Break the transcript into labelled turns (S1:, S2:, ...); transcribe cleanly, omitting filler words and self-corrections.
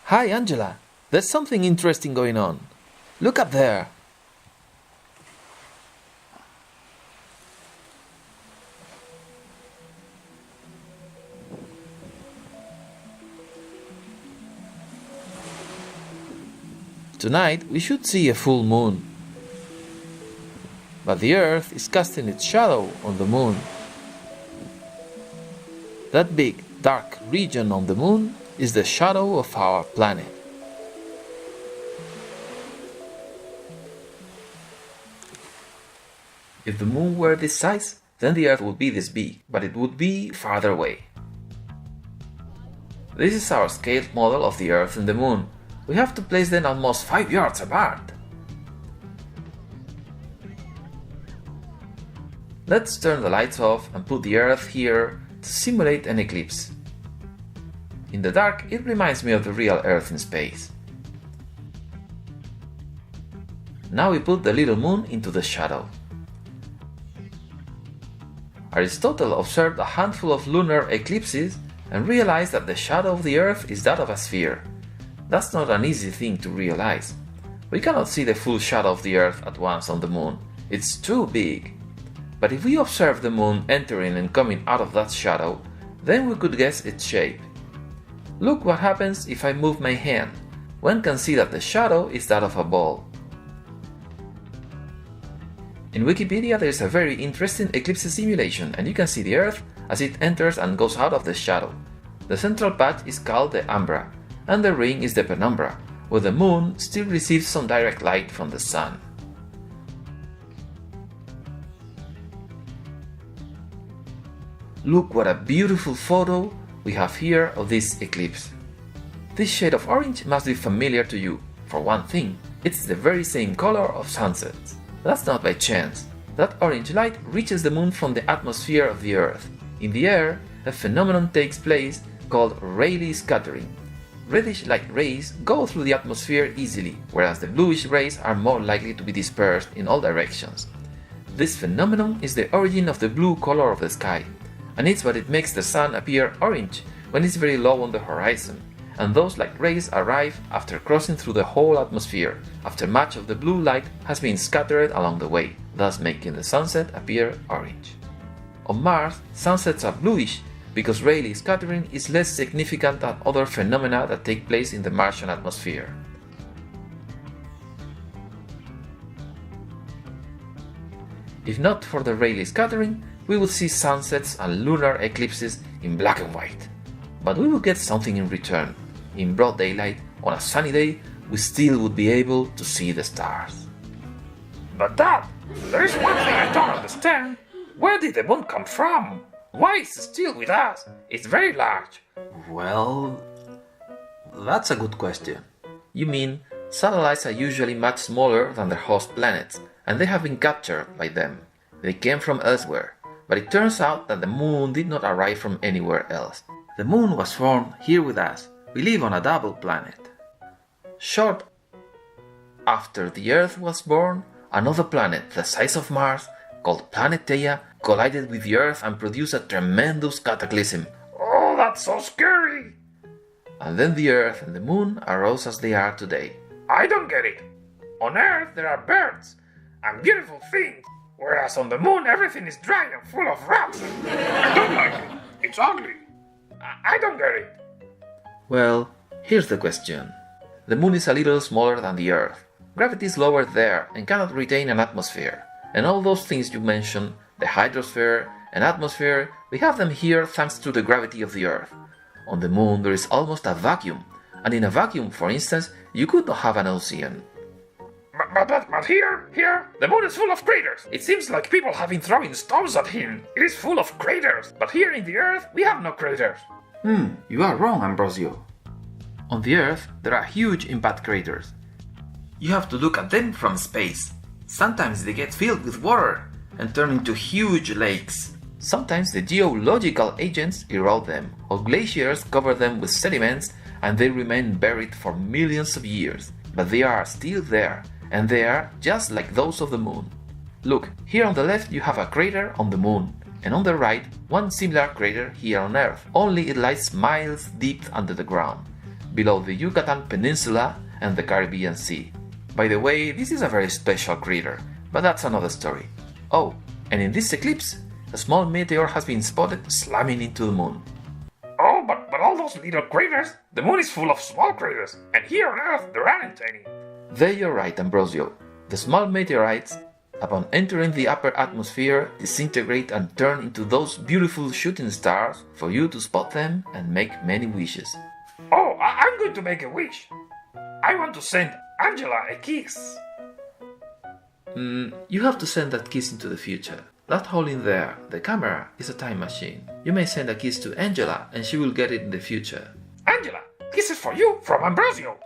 S1: Hi, Angela. There's something interesting going on. Look up there. Tonight we should see a full moon. But the Earth is casting its shadow on the moon. That big, dark region on the moon is the shadow of our planet. If the moon were this size, then the Earth would be this big, but it would be farther away. This is our scaled model of the Earth and the moon. We have to place them almost 5 yards apart. Let's turn the lights off and put the Earth here to simulate an eclipse. In the dark, it reminds me of the real Earth in space. Now we put the little moon into the shadow. Aristotle observed a handful of lunar eclipses and realized that the shadow of the Earth is that of a sphere. That's not an easy thing to realize. We cannot see the full shadow of the Earth at once on the moon. It's too big. But if we observe the moon entering and coming out of that shadow, then we could guess its shape. Look what happens if I move my hand. One can see that the shadow is that of a ball. In Wikipedia there is a very interesting eclipse simulation, and you can see the Earth as it enters and goes out of the shadow. The central patch is called the umbra, and the ring is the penumbra, where the moon still receives some direct light from the sun. Look what a beautiful photo we have here of this eclipse. This shade of orange must be familiar to you. For one thing, it's the very same color of sunsets. That's not by chance. That orange light reaches the moon from the atmosphere of the Earth. In the air, a phenomenon takes place called Rayleigh scattering. Reddish light rays go through the atmosphere easily, whereas the bluish rays are more likely to be dispersed in all directions. This phenomenon is the origin of the blue color of the sky, and it's what it makes the sun appear orange when it's very low on the horizon, and those light rays arrive after crossing through the whole atmosphere, after much of the blue light has been scattered along the way, thus making the sunset appear orange. On Mars, sunsets are bluish because Rayleigh scattering is less significant than other phenomena that take place in the Martian atmosphere. If not for the Rayleigh scattering, we would see sunsets and lunar eclipses in black and white. But we would get something in return. In broad daylight, on a sunny day, we still would be able to see the stars.
S2: But Dad, there is one thing I don't understand. Where did the moon come from? Why is it still with us? It's very large.
S1: Well, that's a good question. You mean, satellites are usually much smaller than their host planets, and they have been captured by them. They came from elsewhere, but it turns out that the moon did not arrive from anywhere else. The moon was formed here with us. We live on a double planet. Short after the Earth was born, another planet the size of Mars, called Planet Theia, collided with the Earth and produced a tremendous cataclysm.
S2: Oh, that's so scary!
S1: And then the Earth and the moon arose as they are today.
S2: I don't get it. On Earth there are birds and beautiful things, whereas on the moon everything is dry and full of rats. I don't like it. It's ugly. I don't get it.
S1: Well, here's the question. The moon is a little smaller than the Earth. Gravity is lower there and cannot retain an atmosphere. And all those things you mentioned, the hydrosphere and atmosphere, we have them here thanks to the gravity of the Earth. On the moon there is almost a vacuum, and in a vacuum, for instance, you could not have an ocean.
S2: But here, the moon is full of craters. It seems like people have been throwing stones at him. It is full of craters. But here in the Earth, we have no craters.
S1: You are wrong, Ambrosio. On the Earth, there are huge impact craters. You have to look at them from space. Sometimes they get filled with water and turn into huge lakes. Sometimes the geological agents erode them, or glaciers cover them with sediments and they remain buried for millions of years. But they are still there, and they are just like those of the moon. Look, here on the left you have a crater on the moon, and on the right one similar crater here on Earth, only it lies miles deep under the ground. below the Yucatan Peninsula and the Caribbean Sea. By the way, this is a very special crater, but that's another story. Oh, and in this eclipse, a small meteor has been spotted slamming into the moon.
S2: Oh, but all those little craters? The moon is full of small craters, and here on Earth there aren't any.
S1: There you're right, Ambrosio. The small meteorites, upon entering the upper atmosphere, disintegrate and turn into those beautiful shooting stars for you to spot them and make many wishes.
S2: Oh, I'm going to make a wish. I want to send Angela a kiss.
S1: You have to send that kiss into the future. That hole in there, the camera, is a time machine. You may send a kiss to Angela and she will get it in the future.
S2: Angela, kisses for you from Ambrosio.